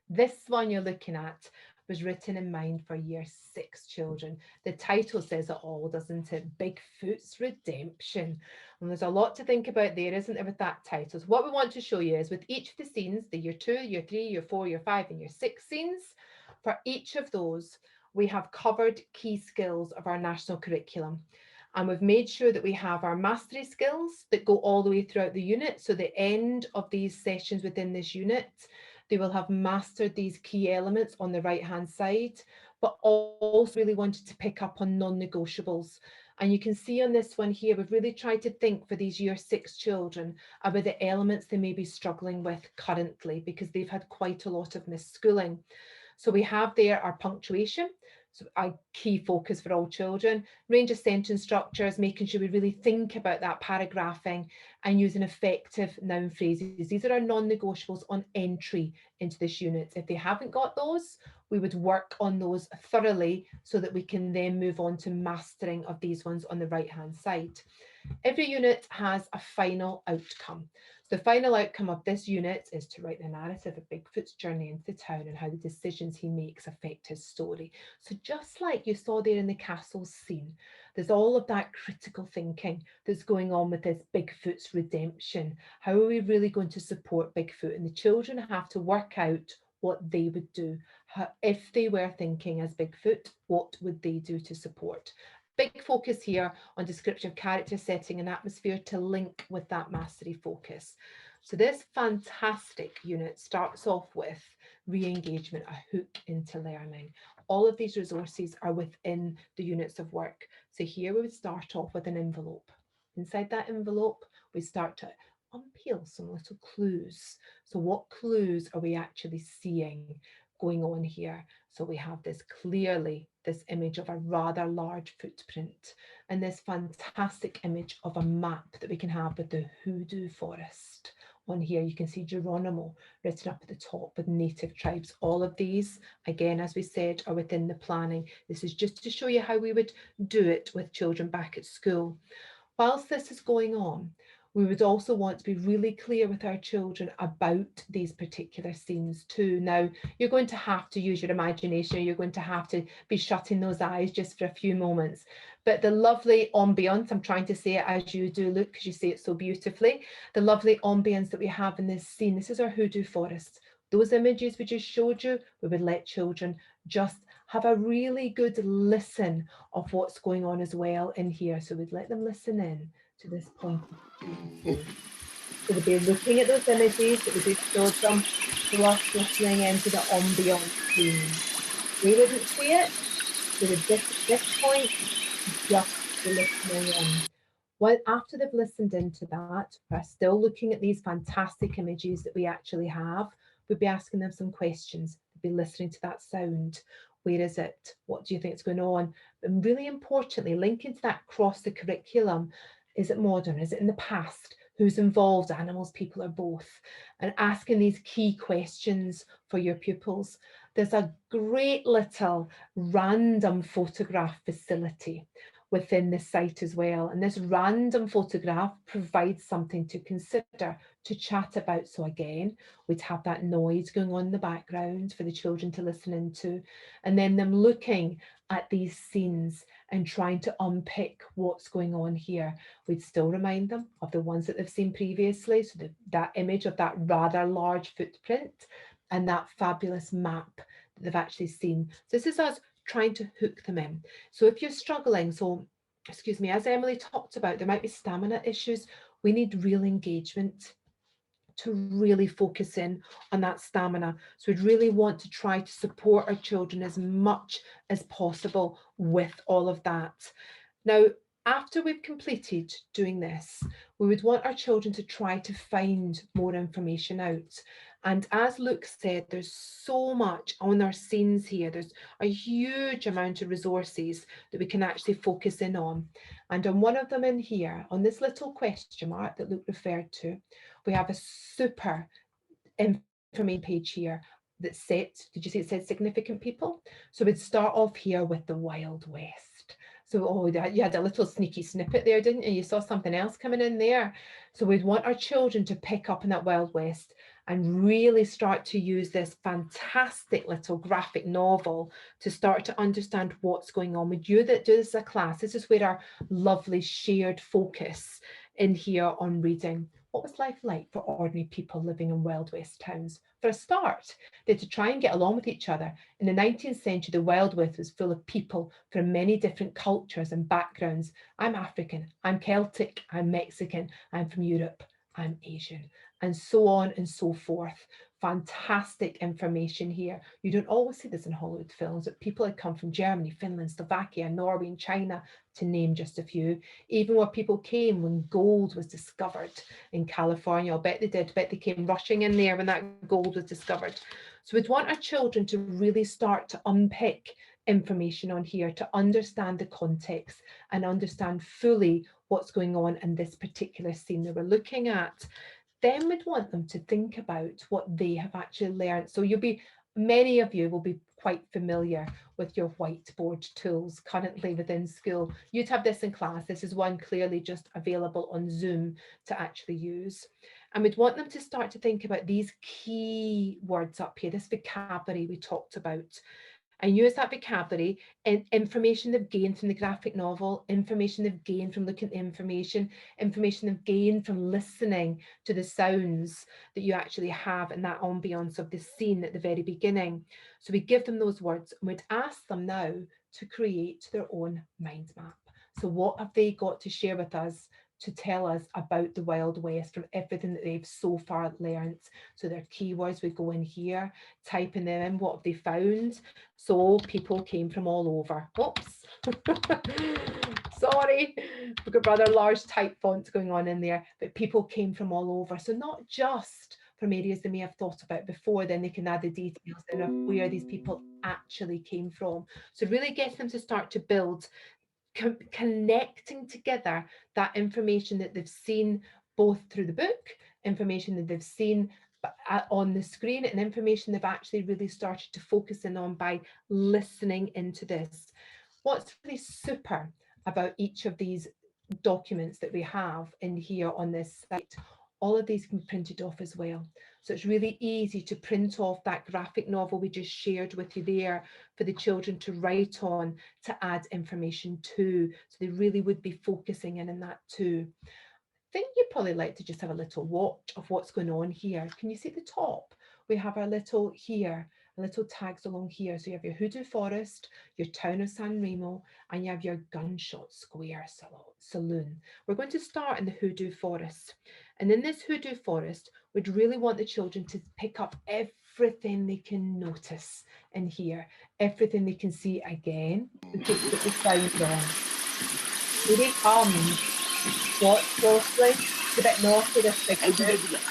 This one you're looking at was written in mind for Year 6 children. The title says it all, doesn't it? Bigfoot's Redemption. And there's a lot to think about there, isn't there, with that title? So what we want to show you is with each of the scenes, the Year 2, Year 3, Year 4, Year 5, and Year 6 scenes, for each of those, we have covered key skills of our national curriculum. And we've made sure that we have our mastery skills that go all the way throughout the unit. So the end of these sessions within this unit, they will have mastered these key elements on the right-hand side, but also really wanted to pick up on non-negotiables. And you can see on this one here, we've really tried to think for these Year 6 children about the elements they may be struggling with currently, because they've had quite a lot of missed schooling. So we have there our punctuation, so a key focus for all children, range of sentence structures, making sure we really think about that paragraphing and using effective noun phrases. These are our non-negotiables on entry into this unit. If they haven't got those, we would work on those thoroughly so that we can then move on to mastering of these ones on the right-hand side. Every unit has a final outcome. The final outcome of this unit is to write the narrative of Bigfoot's journey into town and how the decisions he makes affect his story. So just like you saw there in the castle scene, there's all of that critical thinking that's going on with this Bigfoot's redemption. How are we really going to support Bigfoot? And the children have to work out what they would do. If they were thinking as Bigfoot, what would they do to support? Big focus here on descriptive character, setting and atmosphere to link with that mastery focus. So this fantastic unit starts off with re-engagement, a hook into learning. All of these resources are within the units of work. So here we would start off with an envelope. Inside that envelope, we start to unpeel some little clues. So what clues are we actually seeing going on here? So we have this clearly, this image of a rather large footprint and this fantastic image of a map that we can have with the hoodoo forest. On here, you can see Geronimo written up at the top with native tribes. All of these, again, as we said, are within the planning. This is just to show you how we would do it with children back at school. Whilst this is going on, we would also want to be really clear with our children about these particular scenes too. Now, you're going to have to use your imagination. You're going to have to be shutting those eyes just for a few moments. But the lovely ambience, I'm trying to say it as you do, look, because you say it so beautifully, the lovely ambience that we have in this scene. This is our hoodoo forest. Those images we just showed you, we would let children just have a really good listen of what's going on as well in here. So we'd let them listen in to this point. So they'd be looking at those images that we just showed them, plus listening into the ambience scene. They wouldn't see it. They would just at this point just be listening in. Well, after they've listened into that, we're still looking at these fantastic images that we actually have. We'd be asking them some questions. They'd be listening to that sound. Where is it? What do you think is going on? And really importantly, linking to that across the curriculum, is it modern? Is it in the past? Who's involved? Animals, people, or both? And asking these key questions for your pupils. There's a great little random photograph facility within the site as well. And this random photograph provides something to consider, to chat about. So again, we'd have that noise going on in the background for the children to listen into, and then them looking at these scenes and trying to unpick what's going on here. We'd still remind them of the ones that they've seen previously. So that image of that rather large footprint and that fabulous map that they've actually seen. So this is us trying to hook them in. So if you're struggling, excuse me, as Emily talked about, there might be stamina issues. We need real engagement to really focus in on that stamina. So we'd really want to try to support our children as much as possible with all of that. Now, after we've completed doing this, we would want our children to try to find more information out. And as Luke said, there's so much on our scenes here. There's a huge amount of resources that we can actually focus in on. And on one of them in here, on this little question mark that Luke referred to, we have a super information page here that said, did you see it said significant people? So we'd start off here with the Wild West. So, oh, you had a little sneaky snippet there, didn't you? You saw something else coming in there. So we'd want our children to pick up in that Wild West and really start to use this fantastic little graphic novel to start to understand what's going on. With you that do this as a class, this is where our lovely shared focus in here on reading. What was life like for ordinary people living in Wild West towns? For a start, they had to try and get along with each other. In the 19th century, the Wild West was full of people from many different cultures and backgrounds. I'm African, I'm Celtic, I'm Mexican, I'm from Europe, I'm Asian, and so on and so forth. Fantastic information here. You don't always see this in Hollywood films, but people had come from Germany, Finland, Slovakia, Norway, and China, to name just a few. Even where people came when gold was discovered in California. I'll bet they did. I bet they came rushing in there when that gold was discovered. So we'd want our children to really start to unpick information on here, to understand the context and understand fully what's going on in this particular scene that we're looking at. Then we'd want them to think about what they have actually learned. So many of you will be quite familiar with your whiteboard tools currently within school. You'd have this in class. This is one clearly just available on Zoom to actually use. And we'd want them to start to think about these key words up here, this vocabulary we talked about, and use that vocabulary and information they've gained from the graphic novel, information they've gained from looking at the information they've gained from listening to the sounds that you actually have in that ambience of the scene at the very beginning. So we give them those words and we'd ask them now to create their own mind map. So what have they got to share with us to tell us about the Wild West from everything that they've so far learned? So their keywords would go in here, typing them in, what have they found? So people came from all over. Oops. Sorry, we've got rather large type fonts going on in there, but people came from all over. So not just from areas they may have thought about before, then they can add the details in of where these people actually came from. So really get them to start to build, connecting together that information that they've seen both through the book, information that they've seen on the screen, and information they've actually really started to focus in on by listening into this. What's really super about each of these documents that we have in here on this site, all of these can be printed off as well. So it's really easy to print off that graphic novel we just shared with you there for the children to write on, to add information to. So they really would be focusing in that too. I think you'd probably like to just have a little watch of what's going on here. Can you see at the top? We have our little here, little tags along here. So you have your Hoodoo Forest, your town of San Remo, and you have your Gunshot Square Saloon. We're going to start in the Hoodoo Forest. And in this Hoodoo Forest, we'd really want the children to pick up everything they can notice in here, everything they can see again. We could put the sound on. Here it comes. Watch closely. It's a bit naughty, this big foot.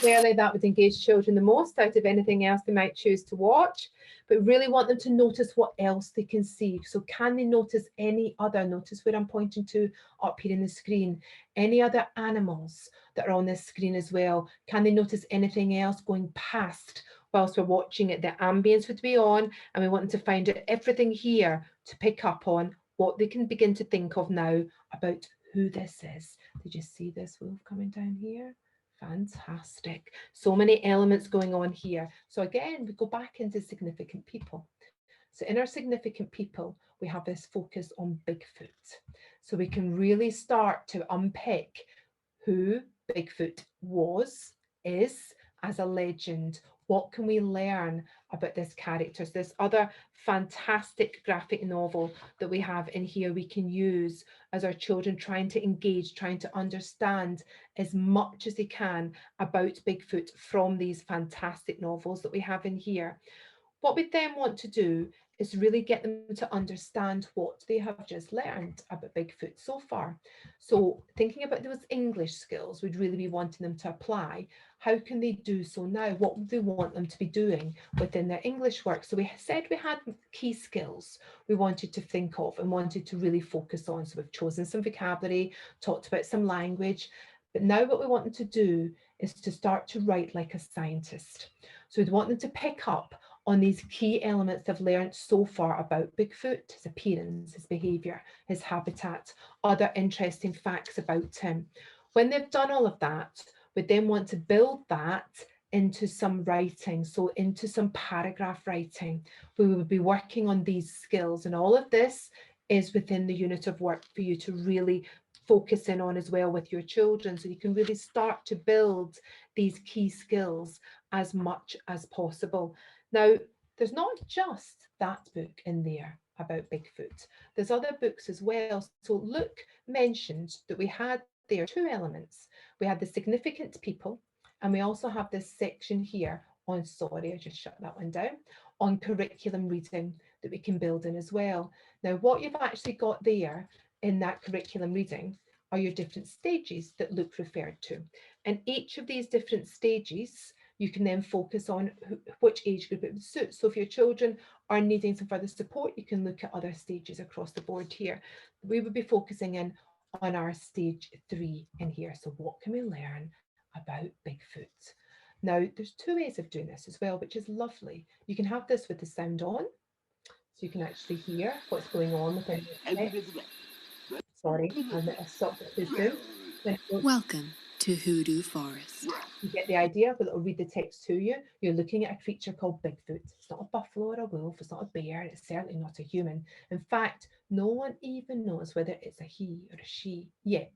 Clearly that would engage children the most out of anything else they might choose to watch, but really want them to notice what else they can see. So can they notice any other, notice where I'm pointing to up here in the screen, any other animals that are on this screen as well? Can they notice anything else going past whilst we're watching it? The ambience would be on, and we want them to find out everything here to pick up on what they can begin to think of now about who this is. Did you see this wolf coming down here? Fantastic. So many elements going on here. So again, we go back into significant people. So in our significant people, we have this focus on Bigfoot. So we can really start to unpick who Bigfoot was, is as a legend. What can we learn about this character? So this other fantastic graphic novel that we have in here we can use as our children trying to engage, trying to understand as much as they can about Bigfoot from these fantastic novels that we have in here. What we then want to do is really get them to understand what they have just learned about Bigfoot so far. So thinking about those English skills, we'd really be wanting them to apply. How can they do so now? What would we want them to be doing within their English work? So we said we had key skills we wanted to think of and wanted to really focus on. So we've chosen some vocabulary, talked about some language, but now what we want them to do is to start to write like a scientist. So we'd want them to pick up on these key elements they've learned so far about Bigfoot, his appearance, his behaviour, his habitat, other interesting facts about him. When they've done all of that, we'd then want to build that into some writing, so into some paragraph writing. We would be working on these skills, and all of this is within the unit of work for you to really focus in on as well with your children, so you can really start to build these key skills as much as possible. Now, there's not just that book in there about Bigfoot. There's other books as well. So Luke mentioned that we had there two elements. We had the significant people, and we also have this section here on, sorry, I just shut that one down, on curriculum reading that we can build in as well. Now, what you've actually got there in that curriculum reading are your different stages that Luke referred to. And each of these different stages, you can then focus on which age group it would suit. So if your children are needing some further support, you can look at other stages across the board here. We would be focusing in on our stage 3 in here. So what can we learn about Bigfoot? Now, there's two ways of doing this as well, which is lovely. You can have this with the sound on, so you can actually hear what's going on within the text. Sorry, I stopped it too soon. Welcome to Hoodoo Forest. You get the idea, but it'll read the text to you. You're looking at a creature called Bigfoot. It's not a buffalo or a wolf, it's not a bear, it's certainly not a human. In fact, no one even knows whether it's a he or a she yet.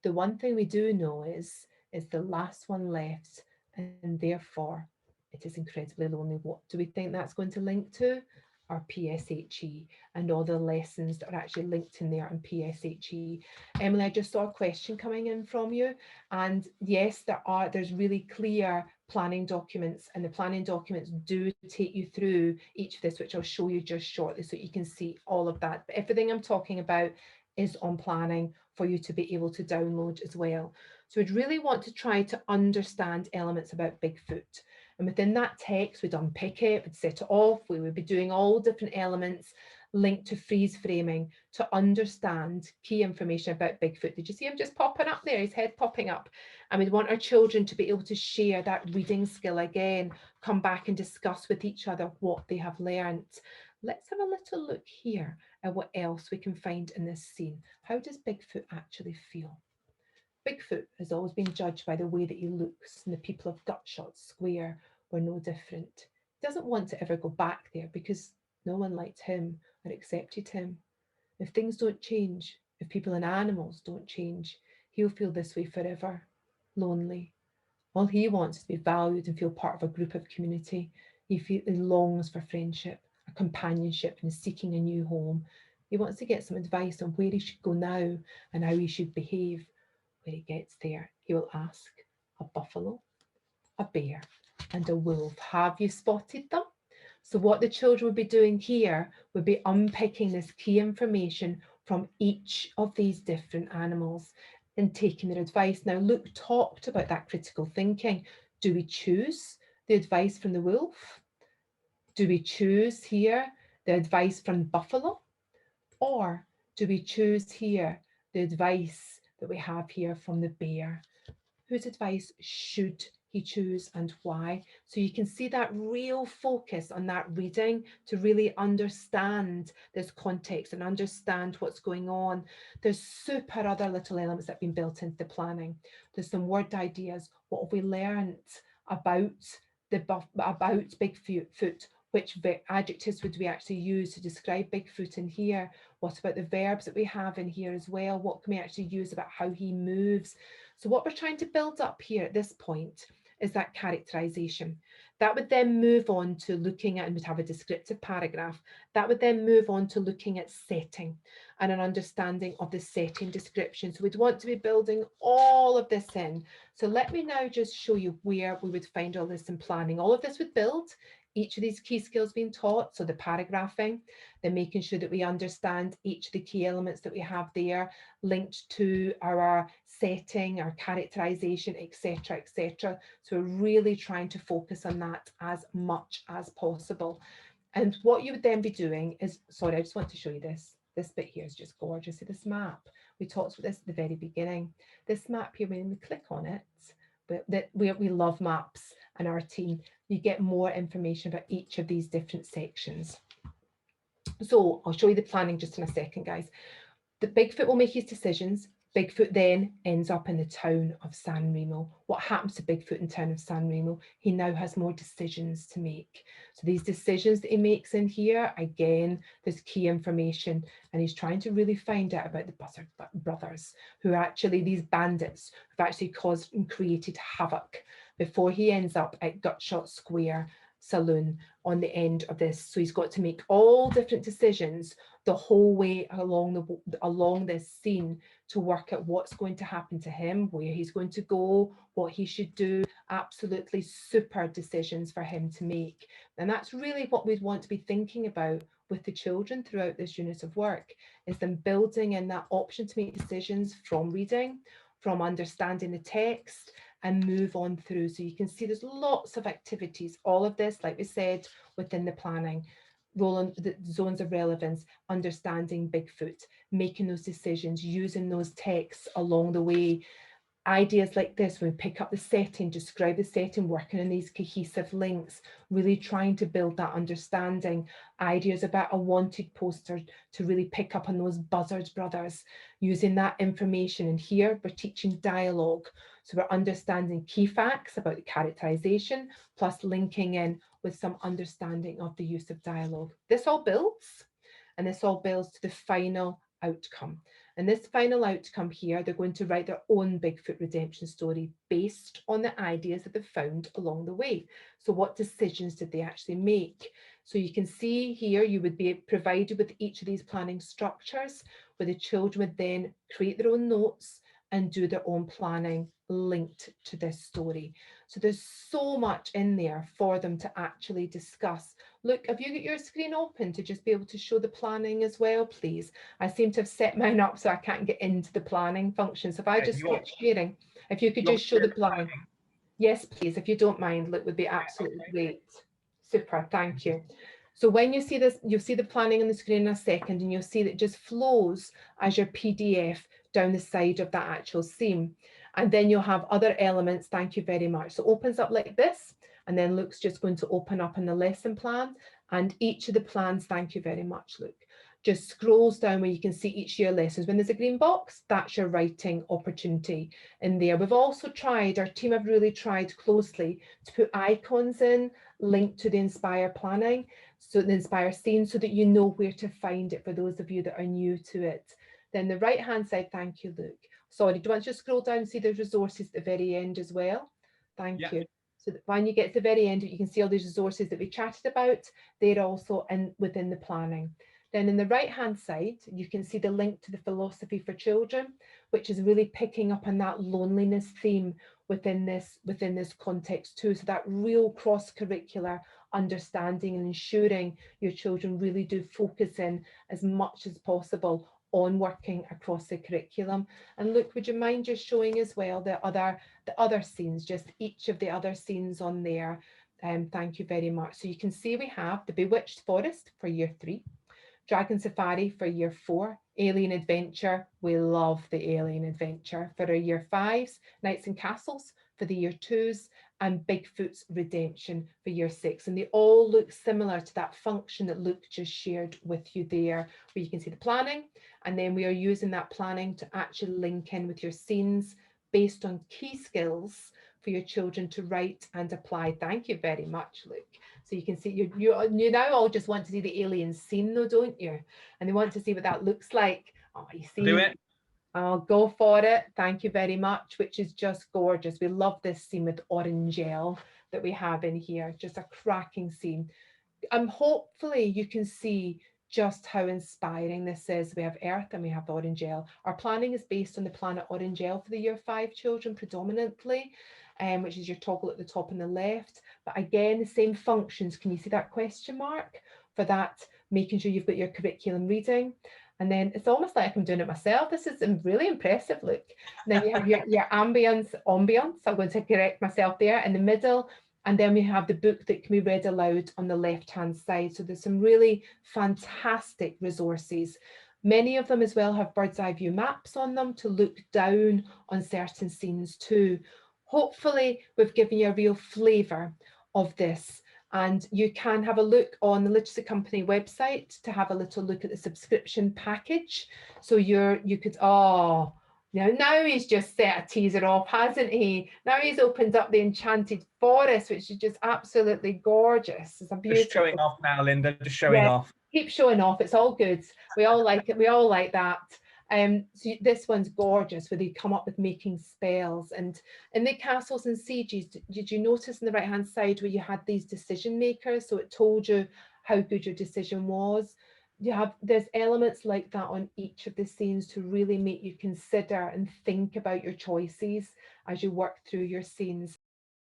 The one thing we do know is the last one left, and therefore it is incredibly lonely. What do we think that's going to link to? Our PSHE and all the lessons that are actually linked in there on PSHE. Emily, I just saw a question coming in from you, and yes, there's really clear planning documents, and the planning documents do take you through each of this, which I'll show you just shortly so you can see all of that. But everything I'm talking about is on planning for you to be able to download as well. So we'd really want to try to understand elements about Bigfoot. And within that text, we'd unpick it, we'd set it off, we would be doing all different elements linked to freeze framing to understand key information about Bigfoot. Did you see him just popping up there, his head popping up? And we'd want our children to be able to share that reading skill again, come back and discuss with each other what they have learned. Let's have a little look here at what else we can find in this scene. How does Bigfoot actually feel? Bigfoot has always been judged by the way that he looks, and the people of Gutshot Square were no different. He doesn't want to ever go back there because no one liked him or accepted him. If things don't change, if people and animals don't change, he'll feel this way forever, lonely. All he wants is to be valued and feel part of a group of community. He longs for friendship, a companionship, and is seeking a new home. He wants to get some advice on where he should go now and how he should behave. When he gets there, he will ask, a buffalo, a bear, and a wolf, have you spotted them? So what the children would be doing here would be unpicking this key information from each of these different animals and taking their advice. Now, Luke talked about that critical thinking. Do we choose the advice from the wolf? Do we choose here the advice from buffalo? Or do we choose here the advice that we have here from the bear? Whose advice should he choose and why? So you can see that real focus on that reading to really understand this context and understand what's going on. There's super other little elements that have been built into the planning. There's some word ideas. What have we learned about Bigfoot? Which adjectives would we actually use to describe Bigfoot in here? What about the verbs that we have in here as well? What can we actually use about how he moves? So what we're trying to build up here at this point is that characterization. That would then move on to looking at, and would have a descriptive paragraph, that would then move on to looking at setting and an understanding of the setting description. So we'd want to be building all of this in. So let me now just show you where we would find all this in planning. All of this would build each of these key skills being taught, so the paragraphing, then making sure that we understand each of the key elements that we have there linked to our setting, our characterization, etc., etc. So we're really trying to focus on that as much as possible. And what you would then be doing is, sorry, I just want to show you this. This bit here is just gorgeous. See this map? We talked about this at the very beginning. This map here, when we click on it, we love maps, and our team, you get more information about each of these different sections. So I'll show you the planning just in a second, guys. The Bigfoot will make his decisions. Bigfoot then ends up in the town of San Remo. What happens to Bigfoot in the town of San Remo? He now has more decisions to make. So these decisions that he makes in here, again, there's key information, and he's trying to really find out about the Buzzard brothers, who are actually these bandits who've actually caused and created havoc before he ends up at Gutshot Square Saloon on the end of this. So he's got to make all different decisions the whole way along this scene to work out what's going to happen to him, where he's going to go, what he should do. Absolutely super decisions for him to make. And that's really what we'd want to be thinking about with the children throughout this unit of work, is them building in that option to make decisions from reading, from understanding the text, and move on through. So you can see there's lots of activities, all of this, like we said, within the planning. Rolling the zones of relevance, understanding Bigfoot, making those decisions, using those texts along the way. Ideas like this, when we pick up the setting, describe the setting, working on these cohesive links, really trying to build that understanding. Ideas about a wanted poster to really pick up on those Buzzards brothers, using that information. And here we're teaching dialogue. So we're understanding key facts about the characterization, plus linking in with some understanding of the use of dialogue. This all builds, and this all builds to the final outcome. And this final outcome here, they're going to write their own Bigfoot redemption story based on the ideas that they've found along the way. So what decisions did they actually make? So you can see here, you would be provided with each of these planning structures, where the children would then create their own notes and do their own planning linked to this story. So there's so much in there for them to actually discuss. Look, have you got your screen open to just be able to show the planning as well, please? I seem to have set mine up so I can't get into the planning function. So if I just stop sharing, if you could just show the planning. Yes, please, if you don't mind, it would be absolutely great. Super, thank you. So when you see this, you'll see the planning on the screen in a second, and you'll see that it just flows as your PDF down the side of that actual seam. And then you'll have other elements, thank you very much. So it opens up like this, and then Luke's just going to open up in the lesson plan. And each of the plans, thank you very much, Luke, just scrolls down where you can see each year lessons. When there's a green box, that's your writing opportunity in there. We've also tried, our team have really tried closely to put icons in linked to the Inspire planning, so the Inspire scene, so that you know where to find it for those of you that are new to it. Then the right hand side, thank you, Luke. Sorry, do you want to just scroll down and see the resources at the very end as well? Thank you. So that when you get to the very end, you can see all these resources that we chatted about. They're also within the planning. Then in the right hand side, you can see the link to the philosophy for children, which is really picking up on that loneliness theme within this context too. So that real cross-curricular understanding and ensuring your children really do focus in as much as possible on working across the curriculum. And look, would you mind just showing as well the other scenes, just each of the other scenes on there? Thank you very much. So you can see we have the Bewitched Forest for year 3, Dragon Safari for year 4, Alien Adventure, we love the Alien Adventure, for our year 5s, Knights and Castles for the year 2s, and Bigfoot's Redemption for year 6. And they all look similar to that function that Luke just shared with you there, where you can see the planning, and then we are using that planning to actually link in with your scenes based on key skills for your children to write and apply. Thank you very much, Luke. So you can see, you now all just want to see the alien scene though, don't you? And they want to see what that looks like. Oh, you see. Do it. I'll go for it. Thank you very much, which is just gorgeous. We love this scene with Orangel that we have in here. Just a cracking scene. Hopefully you can see just how inspiring this is. We have Earth and we have Orangel. Our planning is based on the planet Orangel for the year 5 children predominantly, which is your toggle at the top on the left. But again, the same functions. Can you see that question mark for that? Making sure you've got your curriculum reading. And then it's almost like I'm doing it myself. This is really impressive, look. And then you have your ambience. I'm going to correct myself there in the middle. And then we have the book that can be read aloud on the left-hand side. So there's some really fantastic resources. Many of them as well have bird's eye view maps on them to look down on certain scenes too. hopefully we've given you a real flavour of this. And you can have a look on the Literacy Company website to have a little look at the subscription package. So you could, oh, now he's just set a teaser off, hasn't he? Now he's opened up the Enchanted Forest, which is just absolutely gorgeous. It's a beautiful. Just showing off now, Linda. Just showing off. Keep showing off. It's all good. We all like it. We all like that. So this one's gorgeous, where they come up with making spells. And in the castles and sieges, did you notice on the right hand side where you had these decision makers? So it told you how good your decision was. There's elements like that on each of the scenes to really make you consider and think about your choices as you work through your scenes.